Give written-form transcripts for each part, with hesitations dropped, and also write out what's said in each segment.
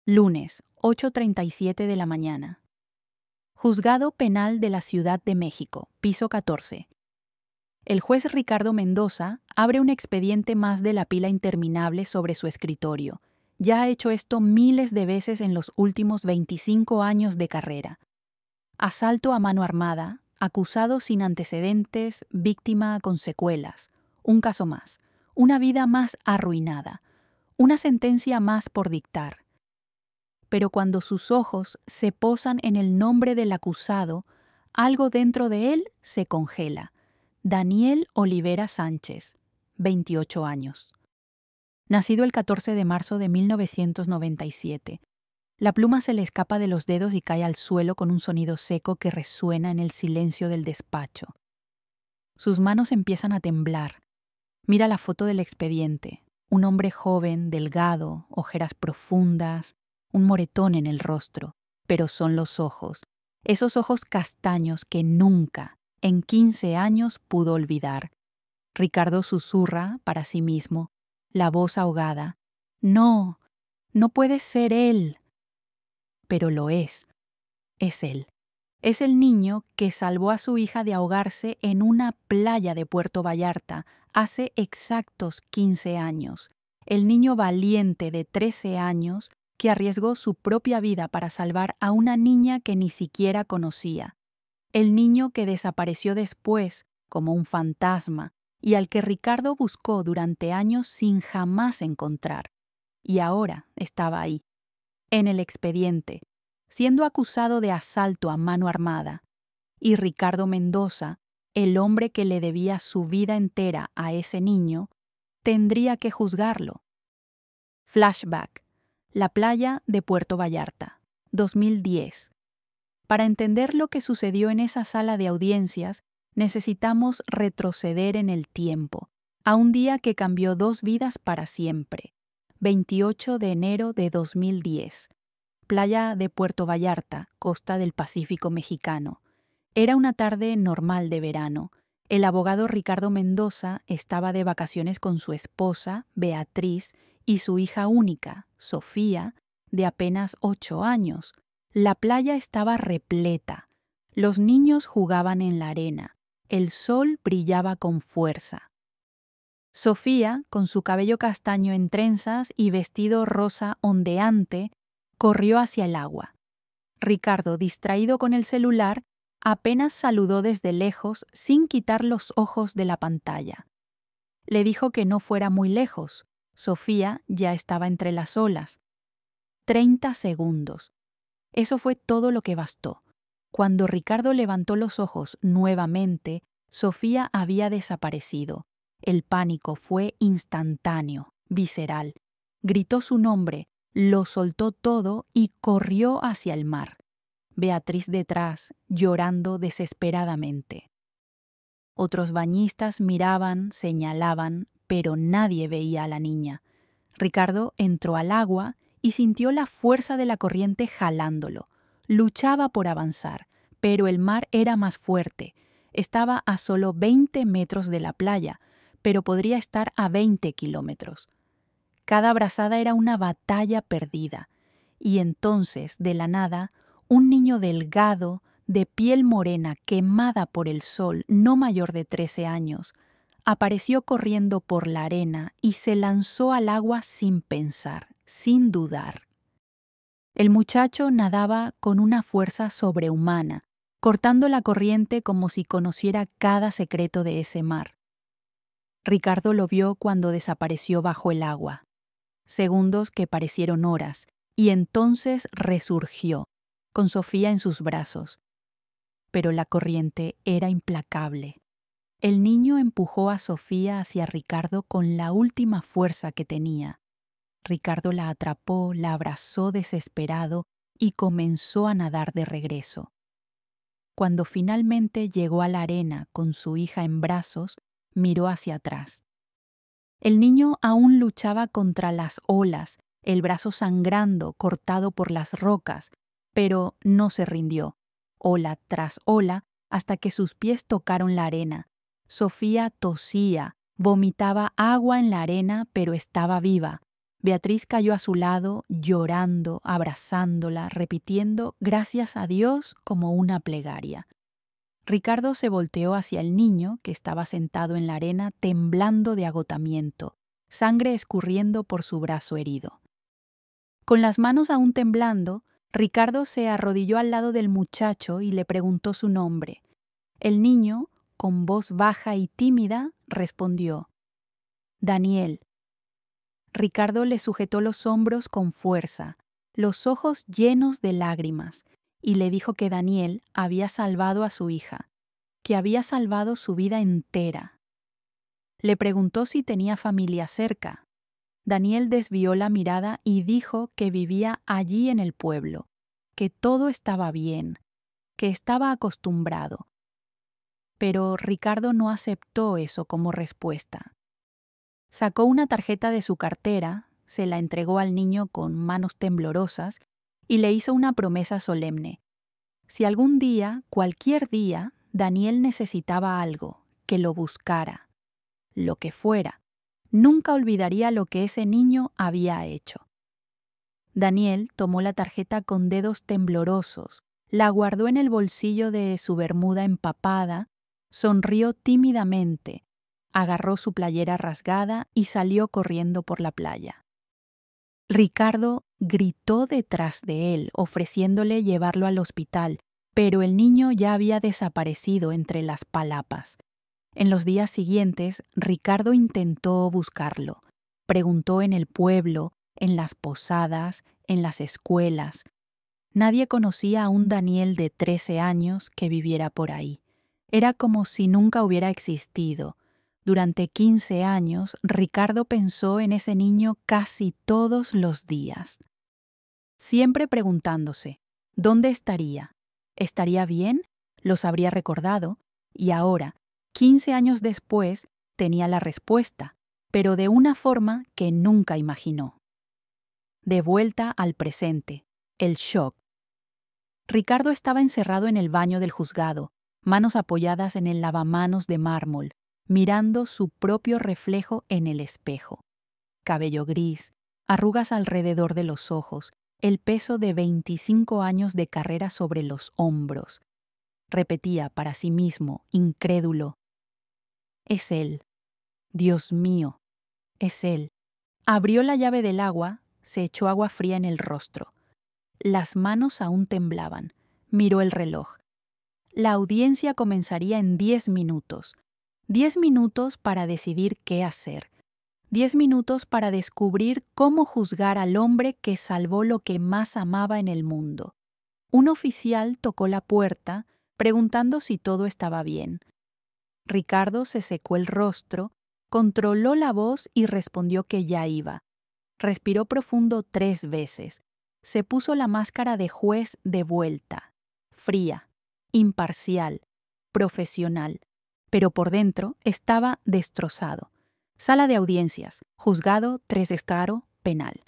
Lunes, 8:37 de la mañana. Juzgado Penal de la Ciudad de México, piso 14. El juez Ricardo Mendoza abre un expediente más de la pila interminable sobre su escritorio. Ya ha hecho esto miles de veces en los últimos 25 años de carrera. Asalto a mano armada, acusado sin antecedentes, víctima con secuelas. Un caso más, una vida más arruinada, una sentencia más por dictar. Pero cuando sus ojos se posan en el nombre del acusado, algo dentro de él se congela. Daniel Olivera Sánchez, 28 años. Nacido el 14 de marzo de 1997. La pluma se le escapa de los dedos y cae al suelo con un sonido seco que resuena en el silencio del despacho. Sus manos empiezan a temblar. Mira la foto del expediente. Un hombre joven, delgado, ojeras profundas, un moretón en el rostro, pero son los ojos, esos ojos castaños que nunca, en 15 años, pudo olvidar. Ricardo susurra para sí mismo, la voz ahogada: No, no puede ser él. Pero lo es él. Es el niño que salvó a su hija de ahogarse en una playa de Puerto Vallarta hace exactos 15 años. El niño valiente de 13 años que arriesgó su propia vida para salvar a una niña que ni siquiera conocía. El niño que desapareció después como un fantasma y al que Ricardo buscó durante años sin jamás encontrar. Y ahora estaba ahí, en el expediente, siendo acusado de asalto a mano armada. Y Ricardo Mendoza, el hombre que le debía su vida entera a ese niño, tendría que juzgarlo. Flashback. La playa de Puerto Vallarta, 2010. Para entender lo que sucedió en esa sala de audiencias, necesitamos retroceder en el tiempo, a un día que cambió dos vidas para siempre. 28 de enero de 2010. Playa de Puerto Vallarta, costa del Pacífico mexicano. Era una tarde normal de verano. El abogado Ricardo Mendoza estaba de vacaciones con su esposa, Beatriz, y su hija única, Sofía, de apenas 8 años. La playa estaba repleta. Los niños jugaban en la arena. El sol brillaba con fuerza. Sofía, con su cabello castaño en trenzas y vestido rosa ondeante, corrió hacia el agua. Ricardo, distraído con el celular, apenas saludó desde lejos sin quitar los ojos de la pantalla. Le dijo que no fuera muy lejos. Sofía ya estaba entre las olas. 30 segundos. Eso fue todo lo que bastó. Cuando Ricardo levantó los ojos nuevamente, Sofía había desaparecido. El pánico fue instantáneo, visceral. Gritó su nombre, lo soltó todo y corrió hacia el mar. Beatriz detrás, llorando desesperadamente. Otros bañistas miraban, señalaban, pero nadie veía a la niña. Ricardo entró al agua y sintió la fuerza de la corriente jalándolo. Luchaba por avanzar, pero el mar era más fuerte. Estaba a solo 20 metros de la playa, pero podría estar a 20 kilómetros. Cada brazada era una batalla perdida. Y entonces, de la nada, un niño delgado, de piel morena, quemada por el sol, no mayor de 13 años, apareció corriendo por la arena y se lanzó al agua sin pensar, sin dudar. El muchacho nadaba con una fuerza sobrehumana, cortando la corriente como si conociera cada secreto de ese mar. Ricardo lo vio cuando desapareció bajo el agua. Segundos que parecieron horas, y entonces resurgió, con Sofía en sus brazos. Pero la corriente era implacable. El niño empujó a Sofía hacia Ricardo con la última fuerza que tenía. Ricardo la atrapó, la abrazó desesperado y comenzó a nadar de regreso. Cuando finalmente llegó a la arena con su hija en brazos, miró hacia atrás. El niño aún luchaba contra las olas, el brazo sangrando, cortado por las rocas, pero no se rindió, ola tras ola, hasta que sus pies tocaron la arena. Sofía tosía, vomitaba agua en la arena, pero estaba viva. Beatriz cayó a su lado, llorando, abrazándola, repitiendo gracias a Dios como una plegaria. Ricardo se volteó hacia el niño, que estaba sentado en la arena, temblando de agotamiento, sangre escurriendo por su brazo herido. Con las manos aún temblando, Ricardo se arrodilló al lado del muchacho y le preguntó su nombre. El niño, con voz baja y tímida, respondió: Daniel. Ricardo le sujetó los hombros con fuerza, los ojos llenos de lágrimas, y le dijo que Daniel había salvado a su hija, que había salvado su vida entera. Le preguntó si tenía familia cerca. Daniel desvió la mirada y dijo que vivía allí en el pueblo, que todo estaba bien, que estaba acostumbrado. Pero Ricardo no aceptó eso como respuesta. Sacó una tarjeta de su cartera, se la entregó al niño con manos temblorosas y le hizo una promesa solemne. Si algún día, cualquier día, Daniel necesitaba algo, que lo buscara. Lo que fuera. Nunca olvidaría lo que ese niño había hecho. Daniel tomó la tarjeta con dedos temblorosos, la guardó en el bolsillo de su bermuda empapada, sonrió tímidamente, agarró su playera rasgada y salió corriendo por la playa. Ricardo gritó detrás de él, ofreciéndole llevarlo al hospital, pero el niño ya había desaparecido entre las palapas. En los días siguientes, Ricardo intentó buscarlo. Preguntó en el pueblo, en las posadas, en las escuelas. Nadie conocía a un Daniel de 13 años que viviera por ahí. Era como si nunca hubiera existido. Durante 15 años, Ricardo pensó en ese niño casi todos los días. Siempre preguntándose, ¿dónde estaría? ¿Estaría bien? ¿Los habría recordado? Y ahora, 15 años después, tenía la respuesta, pero de una forma que nunca imaginó. De vuelta al presente, el shock. Ricardo estaba encerrado en el baño del juzgado, manos apoyadas en el lavamanos de mármol, mirando su propio reflejo en el espejo. Cabello gris, arrugas alrededor de los ojos, el peso de 25 años de carrera sobre los hombros. Repetía para sí mismo, incrédulo: es él. Dios mío, es él. Abrió la llave del agua, se echó agua fría en el rostro. Las manos aún temblaban. Miró el reloj. La audiencia comenzaría en 10 minutos. 10 minutos para decidir qué hacer. 10 minutos para descubrir cómo juzgar al hombre que salvó lo que más amaba en el mundo. Un oficial tocó la puerta, preguntando si todo estaba bien. Ricardo se secó el rostro, controló la voz y respondió que ya iba. Respiró profundo 3 veces. Se puso la máscara de juez de vuelta. Fría, imparcial, profesional. Pero por dentro estaba destrozado. Sala de audiencias, juzgado 3 de Estado, penal.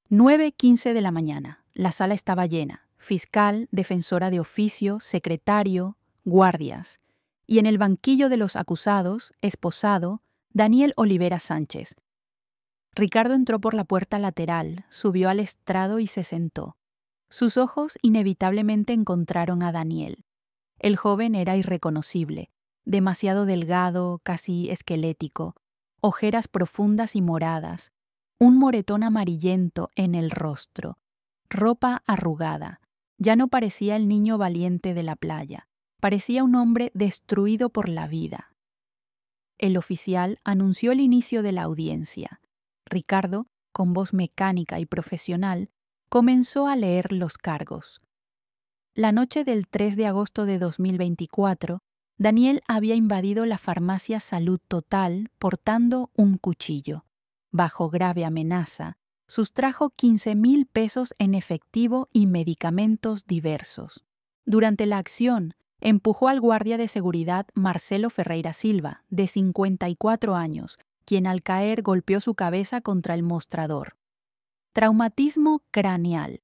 9:15 de la mañana. La sala estaba llena. Fiscal, defensora de oficio, secretario, guardias. Y en el banquillo de los acusados, esposado, Daniel Olivera Sánchez. Ricardo entró por la puerta lateral, subió al estrado y se sentó. Sus ojos inevitablemente encontraron a Daniel. El joven era irreconocible, demasiado delgado, casi esquelético, ojeras profundas y moradas, un moretón amarillento en el rostro, ropa arrugada. Ya no parecía el niño valiente de la playa, parecía un hombre destruido por la vida. El oficial anunció el inicio de la audiencia. Ricardo, con voz mecánica y profesional, comenzó a leer los cargos. La noche del 3 de agosto de 2024, Daniel había invadido la farmacia Salud Total portando un cuchillo. Bajo grave amenaza, sustrajo 15,000 pesos en efectivo y medicamentos diversos. Durante la acción, empujó al guardia de seguridad Marcelo Ferreira Silva, de 54 años, quien al caer golpeó su cabeza contra el mostrador. Traumatismo craneal.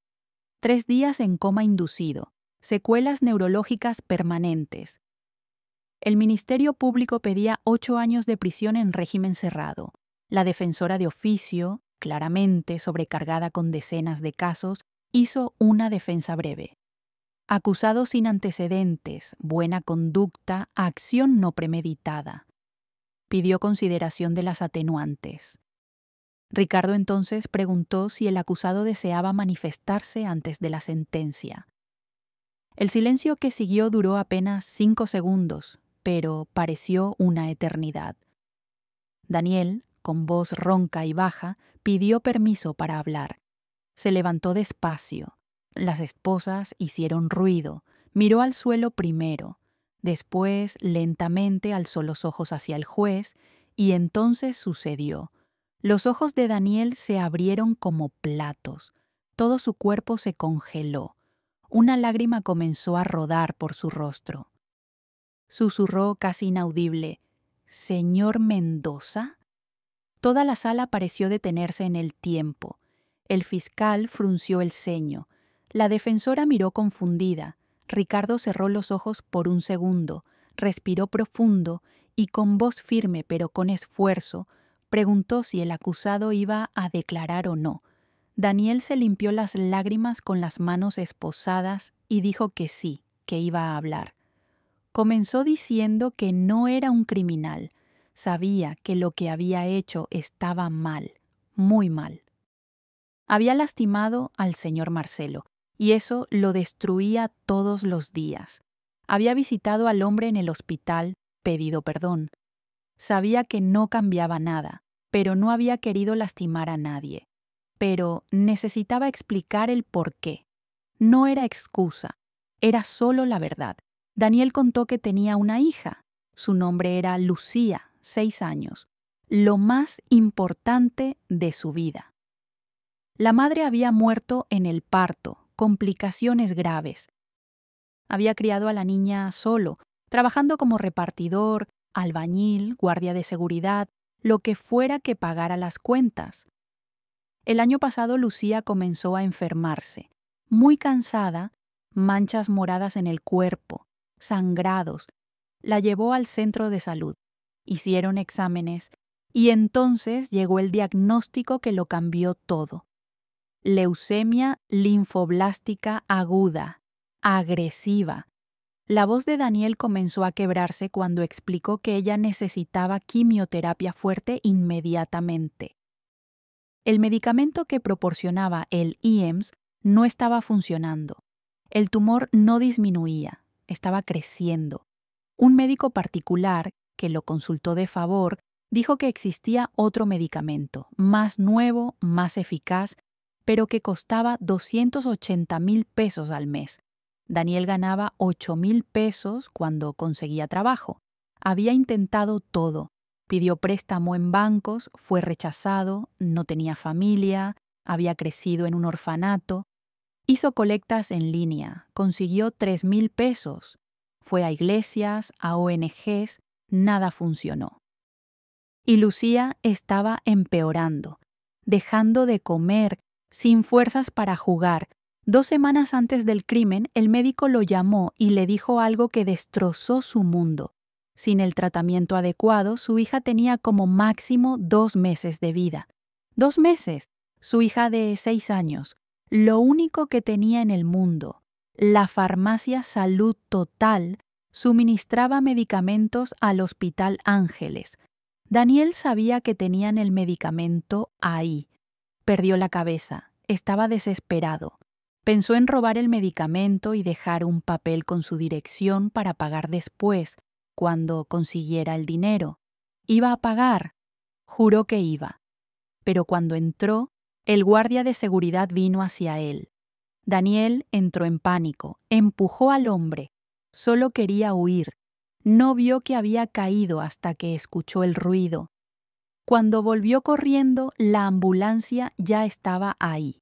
3 días en coma inducido. Secuelas neurológicas permanentes. El Ministerio Público pedía 8 años de prisión en régimen cerrado. La defensora de oficio, claramente sobrecargada con decenas de casos, hizo una defensa breve. Acusado sin antecedentes, buena conducta, acción no premeditada. Pidió consideración de las atenuantes. Ricardo entonces preguntó si el acusado deseaba manifestarse antes de la sentencia. El silencio que siguió duró apenas 5 segundos, pero pareció una eternidad. Daniel, con voz ronca y baja, pidió permiso para hablar. Se levantó despacio. Las esposas hicieron ruido. Miró al suelo primero. Después, lentamente, alzó los ojos hacia el juez y entonces sucedió. Los ojos de Daniel se abrieron como platos. Todo su cuerpo se congeló. Una lágrima comenzó a rodar por su rostro. Susurró casi inaudible: «¿Señor Mendoza?». Toda la sala pareció detenerse en el tiempo. El fiscal frunció el ceño. La defensora miró confundida. Ricardo cerró los ojos por un segundo, respiró profundo y con voz firme pero con esfuerzo preguntó si el acusado iba a declarar o no. Daniel se limpió las lágrimas con las manos esposadas y dijo que sí, que iba a hablar. Comenzó diciendo que no era un criminal. Sabía que lo que había hecho estaba mal, muy mal. Había lastimado al señor Marcelo, y eso lo destruía todos los días. Había visitado al hombre en el hospital, pedido perdón. Sabía que no cambiaba nada, pero no había querido lastimar a nadie. Pero necesitaba explicar el porqué. No era excusa, era solo la verdad. Daniel contó que tenía una hija. Su nombre era Lucía, 6 años, lo más importante de su vida. La madre había muerto en el parto, complicaciones graves. Había criado a la niña solo, trabajando como repartidor, albañil, guardia de seguridad, lo que fuera que pagara las cuentas. El año pasado Lucía comenzó a enfermarse. Muy cansada, manchas moradas en el cuerpo, sangrados. La llevó al centro de salud. Hicieron exámenes y entonces llegó el diagnóstico que lo cambió todo. Leucemia linfoblástica aguda, agresiva. La voz de Daniel comenzó a quebrarse cuando explicó que ella necesitaba quimioterapia fuerte inmediatamente. El medicamento que proporcionaba el IEMS no estaba funcionando. El tumor no disminuía, estaba creciendo. Un médico particular, que lo consultó de favor, dijo que existía otro medicamento, más nuevo, más eficaz, pero que costaba 280,000 pesos al mes. Daniel ganaba 8,000 pesos cuando conseguía trabajo. Había intentado todo. Pidió préstamo en bancos, fue rechazado, no tenía familia, había crecido en un orfanato. Hizo colectas en línea, consiguió 3,000 pesos. Fue a iglesias, a ONGs, nada funcionó. Y Lucía estaba empeorando, dejando de comer, sin fuerzas para jugar. 2 semanas antes del crimen, el médico lo llamó y le dijo algo que destrozó su mundo. Sin el tratamiento adecuado, su hija tenía como máximo 2 meses de vida. 2 meses. Su hija de 6 años. Lo único que tenía en el mundo. La farmacia Salud Total suministraba medicamentos al Hospital Ángeles. Daniel sabía que tenían el medicamento ahí. Perdió la cabeza. Estaba desesperado. Pensó en robar el medicamento y dejar un papel con su dirección para pagar después, cuando consiguiera el dinero. Iba a pagar. Juró que iba. Pero cuando entró, el guardia de seguridad vino hacia él. Daniel entró en pánico, empujó al hombre. Solo quería huir. No vio que había caído hasta que escuchó el ruido. Cuando volvió corriendo, la ambulancia ya estaba ahí.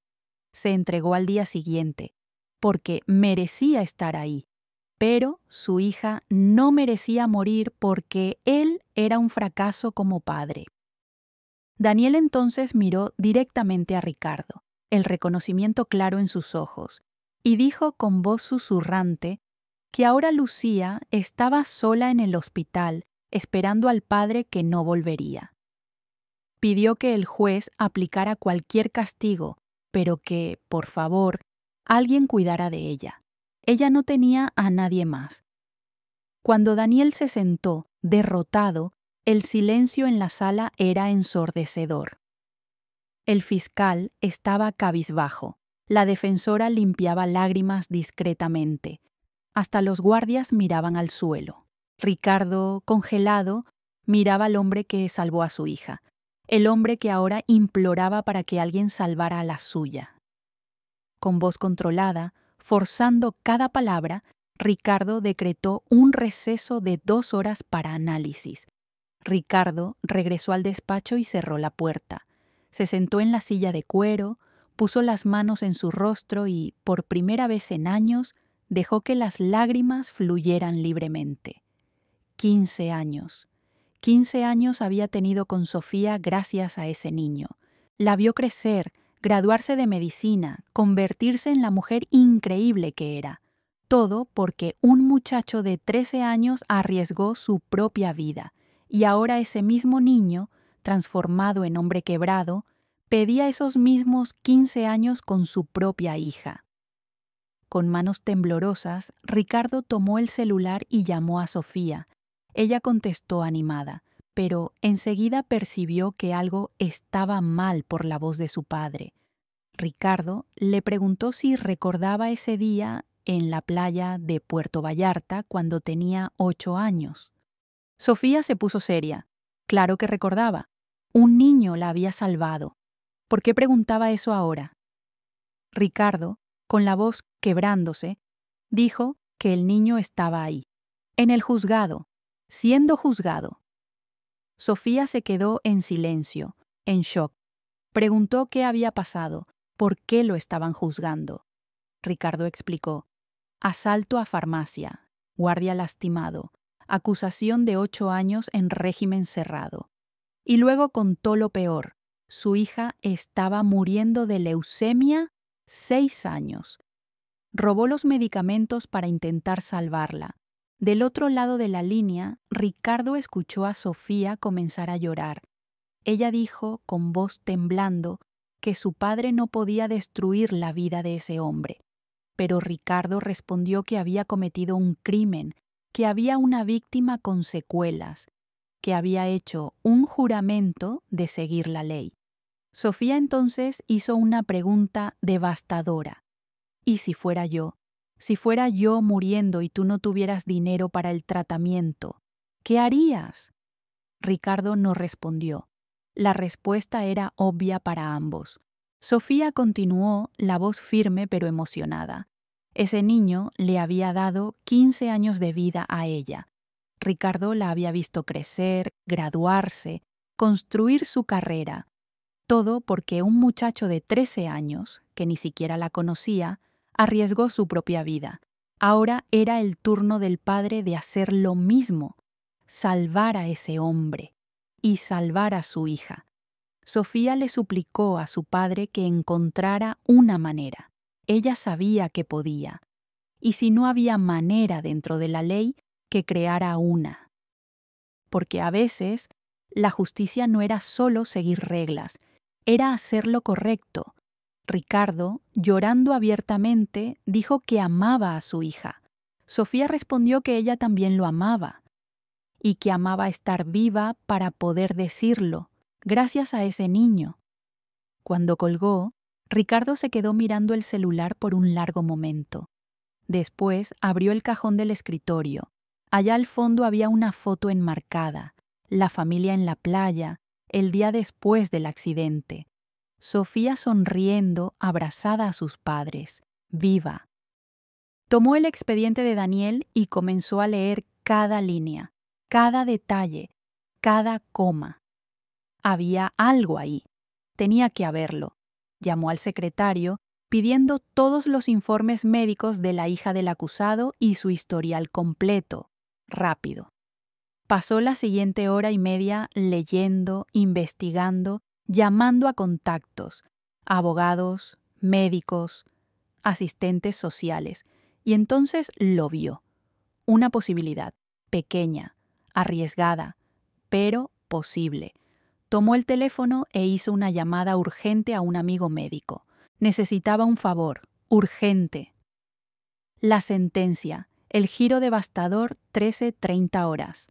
Se entregó al día siguiente, porque merecía estar ahí. Pero su hija no merecía morir porque él era un fracaso como padre. Daniel entonces miró directamente a Ricardo, el reconocimiento claro en sus ojos, y dijo con voz susurrante que ahora Lucía estaba sola en el hospital esperando al padre que no volvería. Pidió que el juez aplicara cualquier castigo, pero que, por favor, alguien cuidara de ella. Ella no tenía a nadie más. Cuando Daniel se sentó, derrotado, el silencio en la sala era ensordecedor. El fiscal estaba cabizbajo. La defensora limpiaba lágrimas discretamente. Hasta los guardias miraban al suelo. Ricardo, congelado, miraba al hombre que salvó a su hija, el hombre que ahora imploraba para que alguien salvara a la suya. Con voz controlada, forzando cada palabra, Ricardo decretó un receso de 2 horas para análisis. Ricardo regresó al despacho y cerró la puerta. Se sentó en la silla de cuero, puso las manos en su rostro y, por primera vez en años, dejó que las lágrimas fluyeran libremente. 15 años. 15 años había tenido con Sofía gracias a ese niño. La vio crecer, graduarse de medicina, convertirse en la mujer increíble que era. Todo porque un muchacho de 13 años arriesgó su propia vida. Y ahora ese mismo niño, transformado en hombre quebrado, pedía esos mismos 15 años con su propia hija. Con manos temblorosas, Ricardo tomó el celular y llamó a Sofía. Ella contestó animada, pero enseguida percibió que algo estaba mal por la voz de su padre. Ricardo le preguntó si recordaba ese día en la playa de Puerto Vallarta cuando tenía 8 años. Sofía se puso seria. Claro que recordaba. Un niño la había salvado. ¿Por qué preguntaba eso ahora? Ricardo, con la voz quebrándose, dijo que el niño estaba ahí, en el juzgado, siendo juzgado. Sofía se quedó en silencio, en shock. Preguntó qué había pasado, por qué lo estaban juzgando. Ricardo explicó: asalto a farmacia, guardia lastimado, acusación de 8 años en régimen cerrado. Y luego contó lo peor: su hija estaba muriendo de leucemia 6 años. Robó los medicamentos para intentar salvarla. Del otro lado de la línea, Ricardo escuchó a Sofía comenzar a llorar. Ella dijo, con voz temblando, que su padre no podía destruir la vida de ese hombre. Pero Ricardo respondió que había cometido un crimen, que había una víctima con secuelas, que había hecho un juramento de seguir la ley. Sofía entonces hizo una pregunta devastadora. ¿Y si fuera yo? Si fuera yo muriendo y tú no tuvieras dinero para el tratamiento, ¿qué harías? Ricardo no respondió. La respuesta era obvia para ambos. Sofía continuó, la voz firme pero emocionada. Ese niño le había dado 15 años de vida a ella. Ricardo la había visto crecer, graduarse, construir su carrera. Todo porque un muchacho de 13 años, que ni siquiera la conocía, arriesgó su propia vida. Ahora era el turno del padre de hacer lo mismo, salvar a ese hombre y salvar a su hija. Sofía le suplicó a su padre que encontrara una manera. Ella sabía que podía. Y si no había manera dentro de la ley, que creara una. Porque a veces la justicia no era solo seguir reglas, era hacer lo correcto. Ricardo, llorando abiertamente, dijo que amaba a su hija. Sofía respondió que ella también lo amaba y que amaba estar viva para poder decirlo, gracias a ese niño. Cuando colgó, Ricardo se quedó mirando el celular por un largo momento. Después abrió el cajón del escritorio. Allá al fondo había una foto enmarcada, la familia en la playa, el día después del accidente. Sofía sonriendo, abrazada a sus padres, viva. Tomó el expediente de Daniel y comenzó a leer cada línea, cada detalle, cada coma. Había algo ahí. Tenía que haberlo. Llamó al secretario, pidiendo todos los informes médicos de la hija del acusado y su historial completo, rápido. Pasó la siguiente hora y media leyendo, investigando, llamando a contactos, abogados, médicos, asistentes sociales, y entonces lo vio. Una posibilidad, pequeña, arriesgada, pero posible. Tomó el teléfono e hizo una llamada urgente a un amigo médico. Necesitaba un favor, urgente. La sentencia, el giro devastador, 13:30 horas.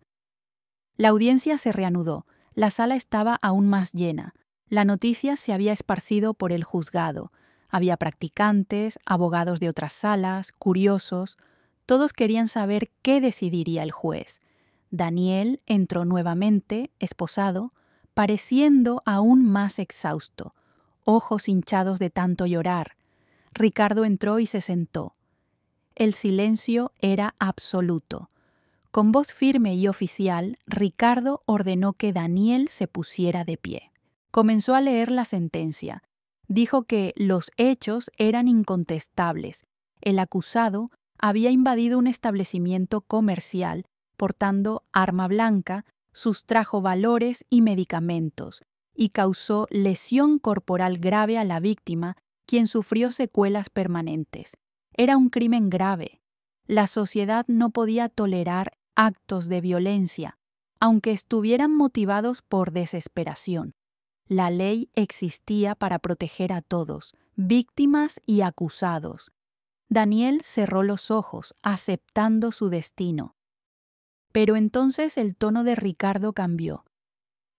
La audiencia se reanudó. La sala estaba aún más llena. La noticia se había esparcido por el juzgado. Había practicantes, abogados de otras salas, curiosos. Todos querían saber qué decidiría el juez. Daniel entró nuevamente, esposado, pareciendo aún más exhausto, ojos hinchados de tanto llorar. Ricardo entró y se sentó. El silencio era absoluto. Con voz firme y oficial, Ricardo ordenó que Daniel se pusiera de pie. Comenzó a leer la sentencia. Dijo que los hechos eran incontestables. El acusado había invadido un establecimiento comercial, portando arma blanca, sustrajo valores y medicamentos, y causó lesión corporal grave a la víctima, quien sufrió secuelas permanentes. Era un crimen grave. La sociedad no podía tolerar actos de violencia, aunque estuvieran motivados por desesperación. La ley existía para proteger a todos, víctimas y acusados. Daniel cerró los ojos, aceptando su destino. Pero entonces el tono de Ricardo cambió.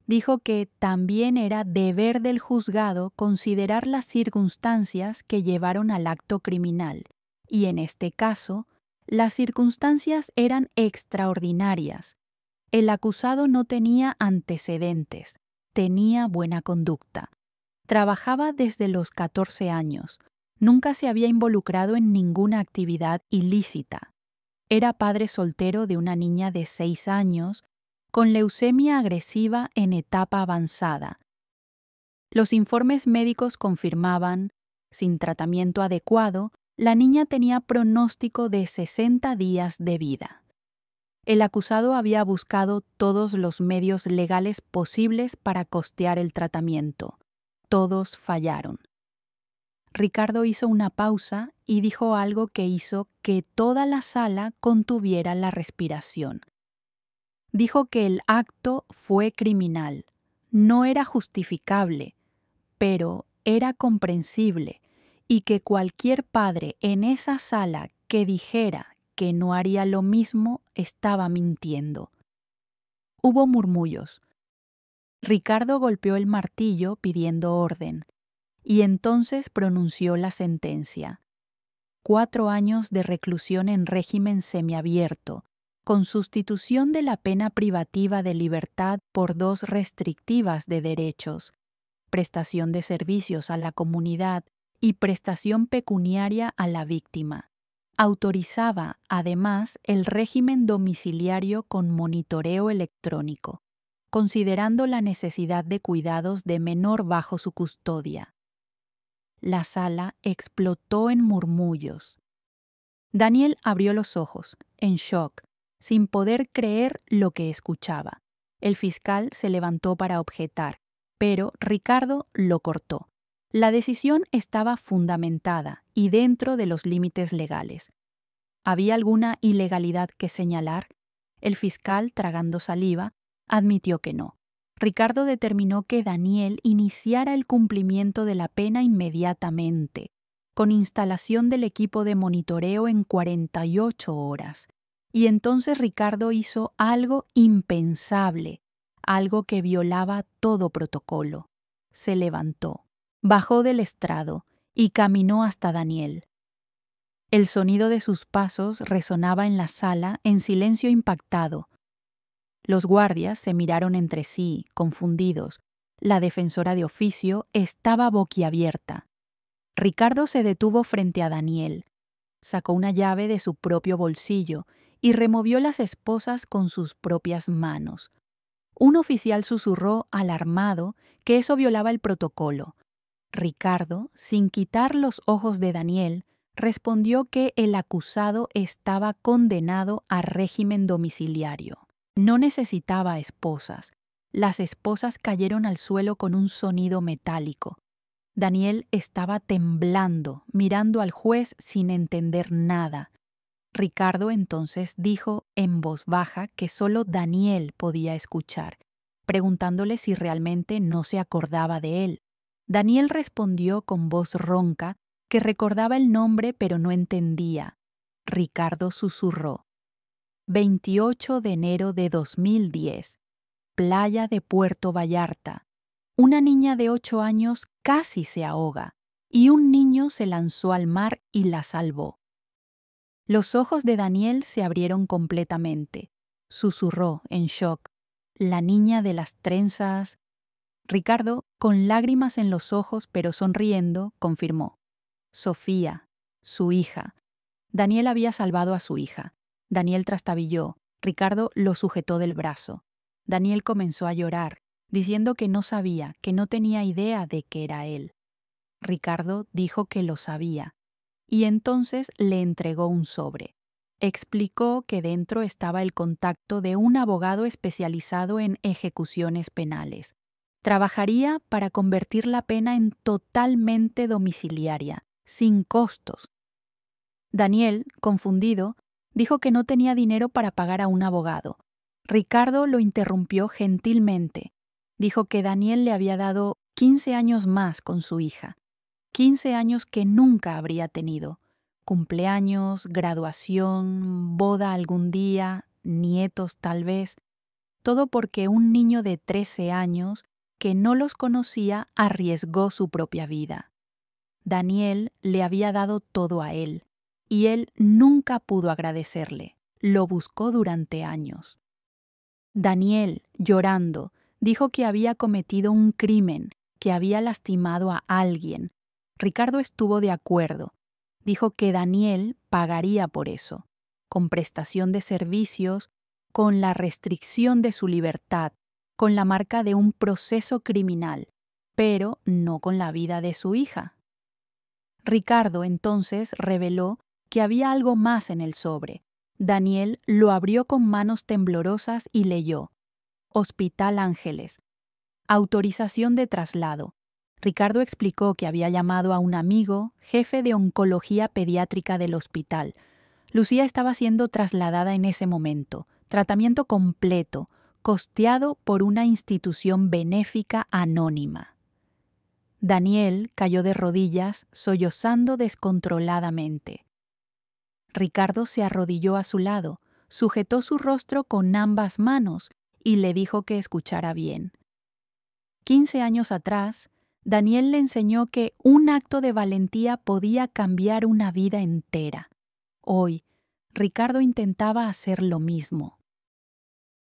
Dijo que también era deber del juzgado considerar las circunstancias que llevaron al acto criminal, y en este caso, las circunstancias eran extraordinarias. El acusado no tenía antecedentes, tenía buena conducta. Trabajaba desde los 14 años, nunca se había involucrado en ninguna actividad ilícita. Era padre soltero de una niña de 6 años, con leucemia agresiva en etapa avanzada. Los informes médicos confirmaban, sin tratamiento adecuado, la niña tenía pronóstico de 60 días de vida. El acusado había buscado todos los medios legales posibles para costear el tratamiento. Todos fallaron. Ricardo hizo una pausa y dijo algo que hizo que toda la sala contuviera la respiración. Dijo que el acto fue criminal, no era justificable, pero era comprensible, y que cualquier padre en esa sala que dijera que no haría lo mismo estaba mintiendo. Hubo murmullos. Ricardo golpeó el martillo pidiendo orden, y entonces pronunció la sentencia. 4 años de reclusión en régimen semiabierto, con sustitución de la pena privativa de libertad por 2 restrictivas de derechos, prestación de servicios a la comunidad y prestación pecuniaria a la víctima. Autorizaba, además, el régimen domiciliario con monitoreo electrónico, considerando la necesidad de cuidados de menor bajo su custodia. La sala explotó en murmullos. Daniel abrió los ojos, en shock, sin poder creer lo que escuchaba. El fiscal se levantó para objetar, pero Ricardo lo cortó. La decisión estaba fundamentada y dentro de los límites legales. ¿Había alguna ilegalidad que señalar? El fiscal, tragando saliva, admitió que no. Ricardo determinó que Daniel iniciara el cumplimiento de la pena inmediatamente, con instalación del equipo de monitoreo en 48 horas. Y entonces Ricardo hizo algo impensable, algo que violaba todo protocolo. Se levantó, bajó del estrado y caminó hasta Daniel. El sonido de sus pasos resonaba en la sala en silencio impactado. Los guardias se miraron entre sí, confundidos. La defensora de oficio estaba boquiabierta. Ricardo se detuvo frente a Daniel. Sacó una llave de su propio bolsillo y removió las esposas con sus propias manos. Un oficial susurró, alarmado, que eso violaba el protocolo. Ricardo, sin quitar los ojos de Daniel, respondió que el acusado estaba condenado a régimen domiciliario. No necesitaba esposas. Las esposas cayeron al suelo con un sonido metálico. Daniel estaba temblando, mirando al juez sin entender nada. Ricardo entonces dijo en voz baja que solo Daniel podía escuchar. preguntándole si realmente no se acordaba de él. Daniel respondió con voz ronca que recordaba el nombre pero no entendía. Ricardo susurró: 28 de enero de 2010, playa de Puerto Vallarta. Una niña de 8 años casi se ahoga y un niño se lanzó al mar y la salvó. Los ojos de Daniel se abrieron completamente. Susurró en shock: la niña de las trenzas. Ricardo, con lágrimas en los ojos pero sonriendo, confirmó: Sofía, su hija. Daniel había salvado a su hija. Daniel trastabilló. Ricardo lo sujetó del brazo. Daniel comenzó a llorar, diciendo que no sabía, que no tenía idea de que era él. Ricardo dijo que lo sabía, y entonces le entregó un sobre. Explicó que dentro estaba el contacto de un abogado especializado en ejecuciones penales. Trabajaría para convertir la pena en totalmente domiciliaria, sin costos. Daniel, confundido, dijo que no tenía dinero para pagar a un abogado. Ricardo lo interrumpió gentilmente. Dijo que Daniel le había dado 15 años más con su hija. 15 años que nunca habría tenido. Cumpleaños, graduación, boda algún día, nietos tal vez. Todo porque un niño de 13 años que no los conocía arriesgó su propia vida. Daniel le había dado todo a él, y él nunca pudo agradecerle. Lo buscó durante años. Daniel, llorando, dijo que había cometido un crimen, que había lastimado a alguien. Ricardo estuvo de acuerdo. Dijo que Daniel pagaría por eso, con prestación de servicios, con la restricción de su libertad, con la marca de un proceso criminal, pero no con la vida de su hija. Ricardo entonces reveló que había algo más en el sobre. Daniel lo abrió con manos temblorosas y leyó: Hospital Ángeles. Autorización de traslado. Ricardo explicó que había llamado a un amigo, jefe de oncología pediátrica del hospital. Lucía estaba siendo trasladada en ese momento. Tratamiento completo, costeado por una institución benéfica anónima. Daniel cayó de rodillas, sollozando descontroladamente. Ricardo se arrodilló a su lado, sujetó su rostro con ambas manos y le dijo que escuchara bien. 15 años atrás, Daniel le enseñó que un acto de valentía podía cambiar una vida entera. Hoy, Ricardo intentaba hacer lo mismo.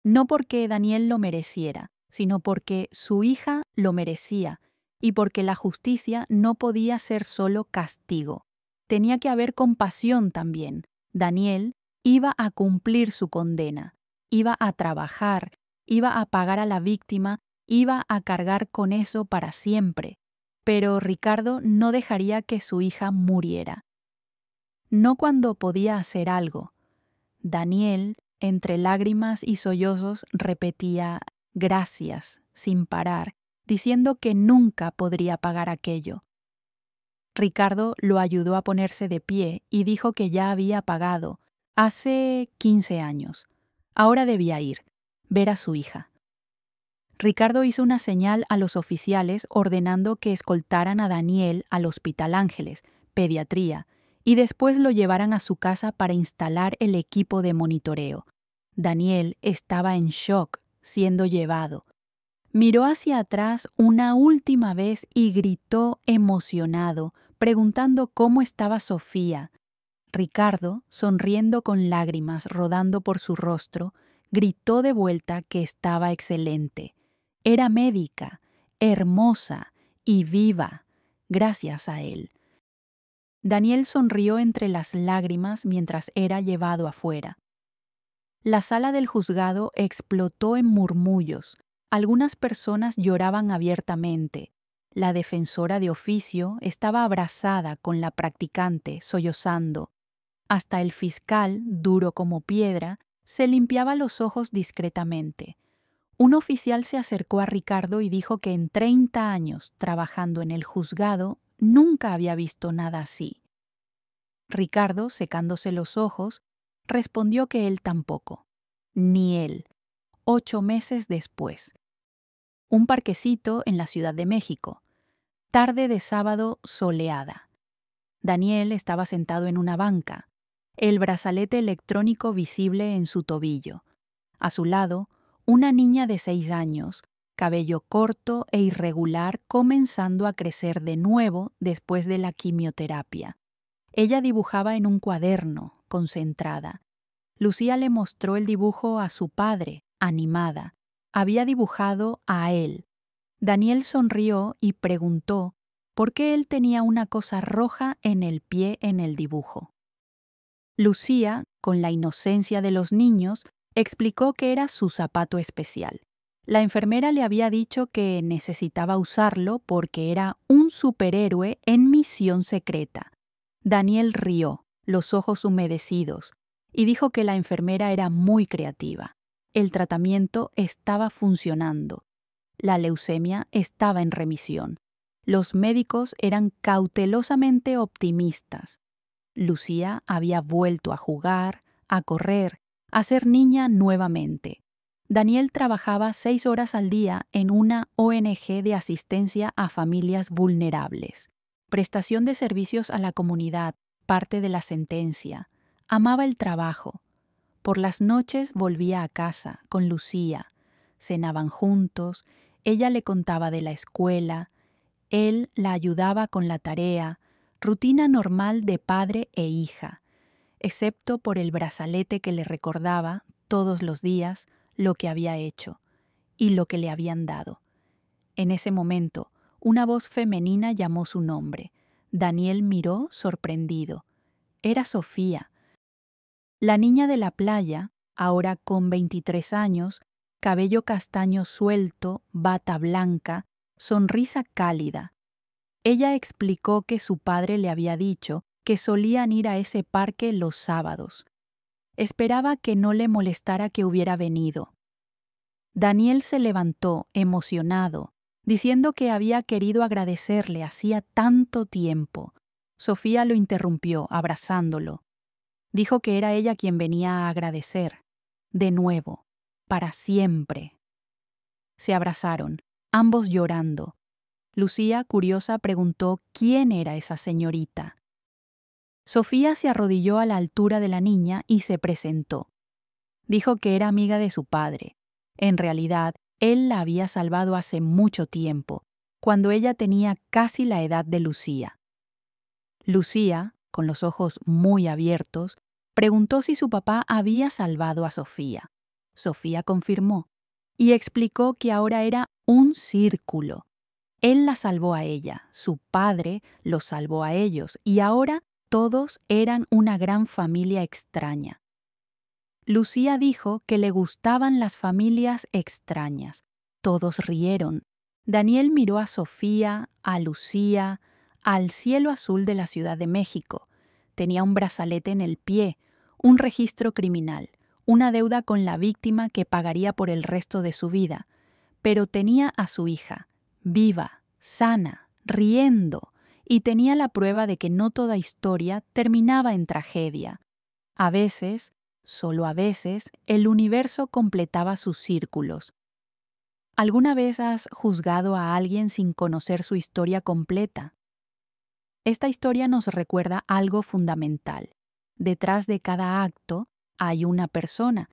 No porque Daniel lo mereciera, sino porque su hija lo merecía, y porque la justicia no podía ser solo castigo. Tenía que haber compasión también. Daniel iba a cumplir su condena, iba a trabajar, iba a pagar a la víctima, iba a cargar con eso para siempre. Pero Ricardo no dejaría que su hija muriera. No cuando podía hacer algo. Daniel, entre lágrimas y sollozos, repetía gracias sin parar, diciendo que nunca podría pagar aquello. Ricardo lo ayudó a ponerse de pie y dijo que ya había pagado, hace 15 años. Ahora debía ir, ver a su hija. Ricardo hizo una señal a los oficiales ordenando que escoltaran a Daniel al Hospital Ángeles, pediatría, y después lo llevaran a su casa para instalar el equipo de monitoreo. Daniel estaba en shock, siendo llevado. Miró hacia atrás una última vez y gritó emocionado, preguntando cómo estaba Sofía. Ricardo, sonriendo con lágrimas rodando por su rostro, gritó de vuelta que estaba excelente. Era médica, hermosa y viva, gracias a él. Daniel sonrió entre las lágrimas mientras era llevado afuera. La sala del juzgado explotó en murmullos. Algunas personas lloraban abiertamente. La defensora de oficio estaba abrazada con la practicante, sollozando. Hasta el fiscal, duro como piedra, se limpiaba los ojos discretamente. Un oficial se acercó a Ricardo y dijo que en 30 años trabajando en el juzgado nunca había visto nada así. Ricardo, secándose los ojos, respondió que él tampoco. Ni él. 8 meses después. un parquecito en la Ciudad de México. Tarde de sábado soleada. Daniel estaba sentado en una banca, el brazalete electrónico visible en su tobillo. A su lado, una niña de 6 años, cabello corto e irregular comenzando a crecer de nuevo después de la quimioterapia. Ella dibujaba en un cuaderno, concentrada. Lucía le mostró el dibujo a su padre, animada. Había dibujado a él. Daniel sonrió y preguntó por qué él tenía una cosa roja en el pie en el dibujo. Lucía, con la inocencia de los niños, explicó que era su zapato especial. La enfermera le había dicho que necesitaba usarlo porque era un superhéroe en misión secreta. Daniel rió, los ojos humedecidos, y dijo que la enfermera era muy creativa. El tratamiento estaba funcionando. La leucemia estaba en remisión. Los médicos eran cautelosamente optimistas. Lucía había vuelto a jugar, a correr, a ser niña nuevamente. Daniel trabajaba 6 horas al día en una ONG de asistencia a familias vulnerables. Prestación de servicios a la comunidad, parte de la sentencia. Amaba el trabajo. Por las noches volvía a casa con Lucía. Cenaban juntos, ella le contaba de la escuela, él la ayudaba con la tarea, rutina normal de padre e hija, excepto por el brazalete que le recordaba todos los días lo que había hecho y lo que le habían dado. En ese momento, una voz femenina llamó su nombre. Daniel miró sorprendido. Era Sofía. La niña de la playa, ahora con 23 años, cabello castaño suelto, bata blanca, sonrisa cálida. Ella explicó que su padre le había dicho que solían ir a ese parque los sábados. Esperaba que no le molestara que hubiera venido. Daniel se levantó, emocionado, diciendo que había querido agradecerle hacía tanto tiempo. Sofía lo interrumpió, abrazándolo. Dijo que era ella quien venía a agradecer. De nuevo, para siempre. Se abrazaron, ambos llorando. Lucía, curiosa, preguntó quién era esa señorita. Sofía se arrodilló a la altura de la niña y se presentó. Dijo que era amiga de su padre. En realidad, él la había salvado hace mucho tiempo, cuando ella tenía casi la edad de Lucía. Lucía, con los ojos muy abiertos, preguntó si su papá había salvado a Sofía. Sofía confirmó y explicó que ahora era un círculo. Él la salvó a ella, su padre los salvó a ellos y ahora todos eran una gran familia extraña. Lucía dijo que le gustaban las familias extrañas. Todos rieron. Daniel miró a Sofía, a Lucía, al cielo azul de la Ciudad de México. Tenía un brazalete en el pie, un registro criminal, una deuda con la víctima que pagaría por el resto de su vida. Pero tenía a su hija, viva, sana, riendo, y tenía la prueba de que no toda historia terminaba en tragedia. A veces, solo a veces, el universo completaba sus círculos. ¿Alguna vez has juzgado a alguien sin conocer su historia completa? Esta historia nos recuerda algo fundamental. Detrás de cada acto hay una persona.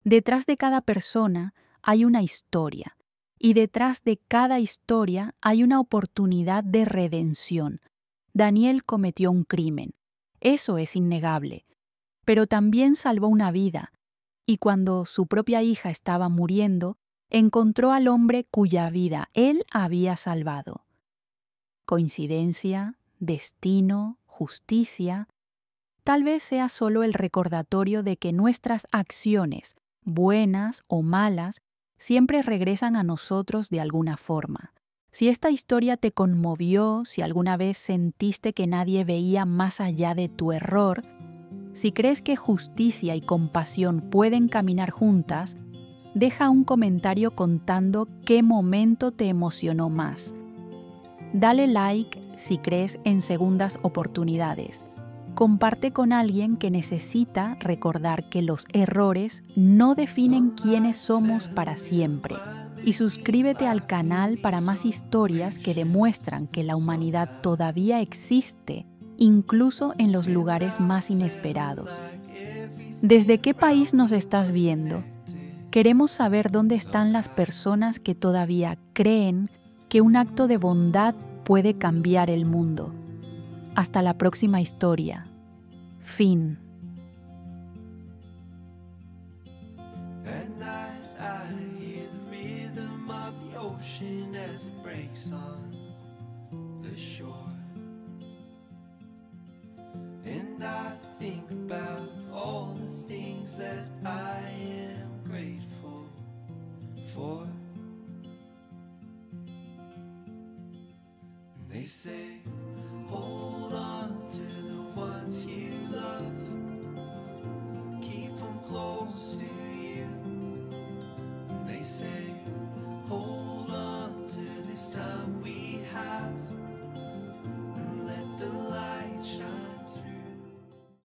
Detrás de cada persona hay una historia. Y detrás de cada historia hay una oportunidad de redención. Daniel cometió un crimen. Eso es innegable. Pero también salvó una vida. Y cuando su propia hija estaba muriendo, encontró al hombre cuya vida él había salvado. ¿Coincidencia? ¿Destino? ¿Justicia? Tal vez sea solo el recordatorio de que nuestras acciones, buenas o malas, siempre regresan a nosotros de alguna forma. Si esta historia te conmovió, si alguna vez sentiste que nadie veía más allá de tu error, si crees que justicia y compasión pueden caminar juntas, deja un comentario contando qué momento te emocionó más. Dale like si crees en segundas oportunidades. Comparte con alguien que necesita recordar que los errores no definen quiénes somos para siempre y suscríbete al canal para más historias que demuestran que la humanidad todavía existe, incluso en los lugares más inesperados. ¿Desde qué país nos estás viendo? Queremos saber dónde están las personas que todavía creen que un acto de bondad puede cambiar el mundo. Hasta la próxima historia. Fin. At night I hear the rhythm of the ocean as it breaks on the shore.